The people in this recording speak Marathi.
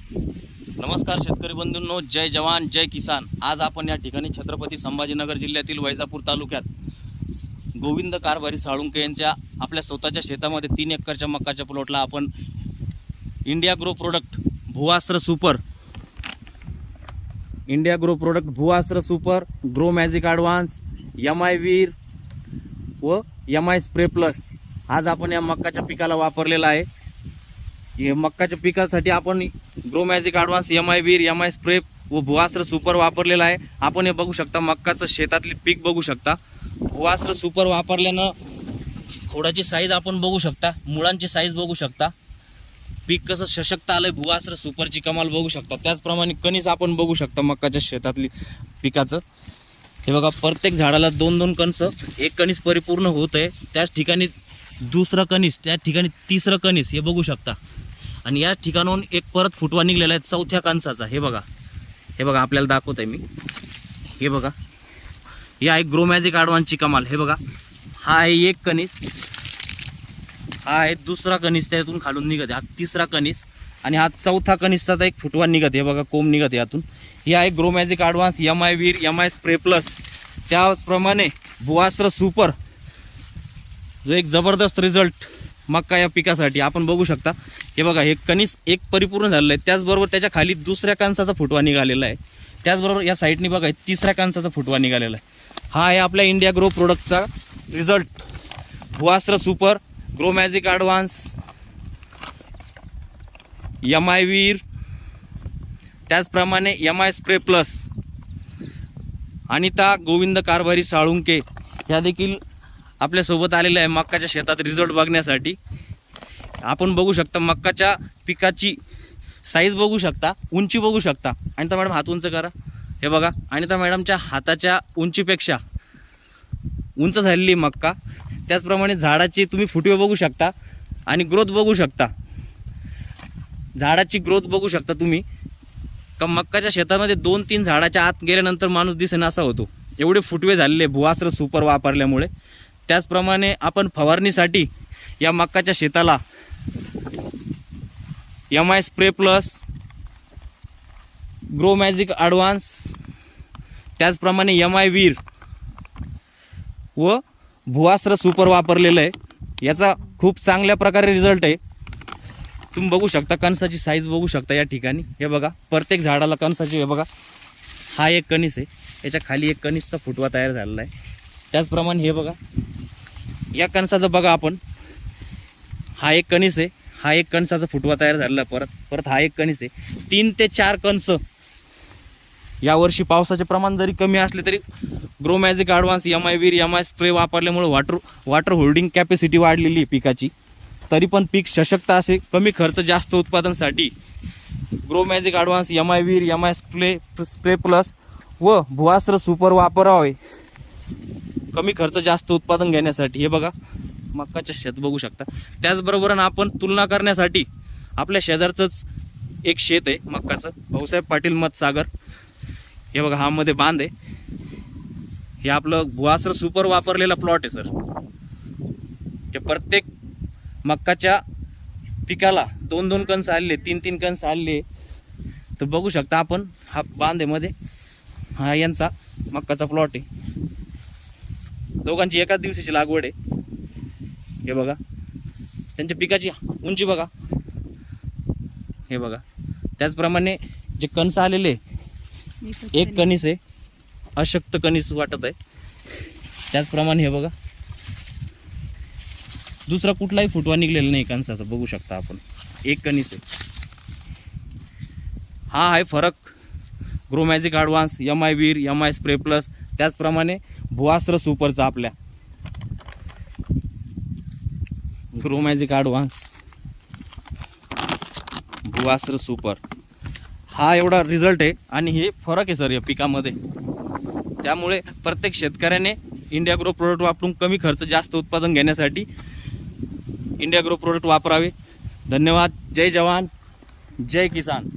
नमस्कार शेतकरी बंधूंनो, जय जवान जय किसान। आज आपण या ठिकाणी छत्रपती संभाजीनगर जिल्ह्यातील वैजापूर तालुक्यात गोविंद कारभारी साळुंके यांच्या आपल्या स्वतःच्या शेतामध्ये 3 एकरच्या मकाच्या प्लॉटला आपण India grow product Bhuastra super grow magic advance MI Veer व MI स्प्रे प्लस आज आपण या मक्काच्या पिकाला वापरलेला आहे। हे मक्काच्या पिकासाठी आपण ग्रो मॅजिक ॲडव्हान्स MI वीर MI स्प्रे व भुआस्त्र सुपर वापरलेला आहे। आपण हे बघू शकता, मक्काचं शेतातली पीक बघू शकता। भुआस्त्र सुपर वापरल्यानं खोडाची साईज आपण बघू शकता, मुळांची साईज बघू शकता, पीक कसं सशक्त आलंय। भुआस्त्र सुपरची कमाल बघू शकता। त्याचप्रमाणे कणीस आपण बघू शकता मक्काच्या शेतातली पिकाचं। हे बघा, प्रत्येक झाडाला 2-2 कणस, एक कणीस परिपूर्ण होत आहे, त्याच ठिकाणी दुसरं कणीस, त्या ठिकाणी तिसरं कणीस हे बघू शकता। आणि या ठिकाणाहून एक परत फुटवा निघलेला आहे चौथ्या कणसाचा। हे बघा आपल्याला दाखवत आहे मी। हे बघा, ही आहे ग्रो मॅजिक ॲडव्हान्सची कमाल। हे बघा, हा आहे एक कणीस, हा आहे दुसरा कणीस, त्यातून खालून निघत आहे हा तिसरा कणीस, आणि हा चौथा कणीसचा एक फुटवा निघत। हे बघा, कोंब निघत यातून। ही आहे ग्रो मॅजिक ॲडव्हान्स MI वीर MI स्प्रे प्लस। त्याचप्रमाणे भुआस्त्र सुपर जो एक जबरदस्त रिझल्ट मक्का या पिकासाठी आपण बघू शकता। हे बघा, हे कणीस एक परिपूर्ण झालेलं आहे, त्याचबरोबर त्याच्या खाली दुसऱ्या कणसाचा फुटवा निघालेला आहे, त्याचबरोबर या साईडनी बघा तिसऱ्या कणसाचा फुटवा निघालेला आहे। हा आहे आपल्या इंडिया ग्रो प्रोडक्टचा result, Bhuastra super grow magic advance MI Veer, त्याचप्रमाणे MI spray plus. Anita Govind Karbhari Salunke ह्या देखील आपल्यासोबत आलेल्या आहे मक्काच्या शेतात रिझल्ट बघण्यासाठी। आपण बघू शकता मक्काच्या पिकाची साईज बघू शकता, उंची बघू शकता। अनिता मॅडम हात उंच करा। हे बघा, अनिता मॅडमच्या हाताच्या उंचीपेक्षा उंच झालेली मक्का। त्याचप्रमाणे झाडाची तुम्ही फुटवे बघू शकता आणि ग्रोथ बघू शकता, झाडाची ग्रोथ बघू शकता तुम्ही। का मक्काच्या शेतामध्ये 2-3 झाडाच्या आत गेल्यानंतर माणूस दिसेना असा होतो, एवढे फुटवे झालेले भुआस्त्र सुपर वापरल्यामुळे। त्याचप्रमाणे आपण फवारणीसाठी या मक्काच्या शेताला MI spray plus, grow magic advance, त्याचप्रमाणे MI वीर व भुआस्त्र सुपर वापरलेलं आहे। याचा खूप चांगल्या प्रकारे रिझल्ट आहे। तुम्ही बघू शकता, कणसाची साईज बघू शकता या ठिकाणी। हे बघा, प्रत्येक झाडाला कणसाची, हे बघा हा एक कणीस आहे, याच्या खाली एक कणीसचा फुटवा तयार झालेला आहे। त्याचप्रमाणे हे बघा, या कणसाचं बघा आपण, हा एक कणीस आहे, हा एक कणसाचा फुटवा तयार झालेला आहे, परत हा एक कणीस आहे। 3 ते 4 कणस। यावर्षी पावसाचे प्रमाण जरी कमी असले तरी ग्रो मॅजिक ॲडव्हान्स MI वीर MI स्प्रे वापरल्यामुळे वाटर होल्डिंग कॅपॅसिटी वाढलेली आहे पिकाची, तरी पण पीक सशक्त असे कमी खर्च जास्त उत्पादनासाठी ग्रो मॅजिक ॲडव्हान्स MI वीर MI स्प्रे प्लस व भुआस्त्र सुपर वापरावे कमी खर्च जास्त उत्पादन घेण्यासाठी। हे बघा, मक्काच्या शेत बघू शकता। त्याचबरोबर आपण तुलना करण्यासाठी आपल्या शेजारचंच एक शेत आहे मक्काचं, भाऊसाहेब पाटील मतसागर। हे बघा, हा मध्ये बांध आहे, हे आपलं भुआस्त्र सुपर वापरलेला प्लॉट आहे सर। ते प्रत्येक मक्काच्या पिकाला 2-2 कणस आले, 3-3 कणस आले, तर बघू शकता आपण। हा बांधेमध्ये हा यांचा मक्काचा प्लॉट आहे, दोघांची एकाच दिवसाची लागवड आहे। हे बघा, त्यांच्या पिकाची उंची बघा, हे बघा। त्याचप्रमाणे जे कणस आलेले, एक कणीस आहे, अशक्त कणीस वाटत आहे। त्याचप्रमाणे हे बघा, दुसरा कुठलाही फुटवा निघलेला नाही कणसाचा, बघू शकता आपण, एक कणीस आहे। हा आहे फरक ग्रो मॅजिक ॲडव्हान्स MI वीर MI स्प्रे प्लस, त्याचप्रमाणे भुआस्त्र सुपरचा आपल्या ग्रो मॅजिक ॲडव्हान्स भुआस्त्र सुपर, हा एवढा रिझल्ट आहे आणि हे फरक आहे सर या पिकामध्ये। त्यामुळे प्रत्येक शेतकऱ्याने इंडिया ग्रो प्रोडक्ट वापरून कमी खर्च जास्त उत्पादन घेण्यासाठी इंडिया ग्रो प्रोडक्ट वापरावे। धन्यवाद। जय जवान जय किसान।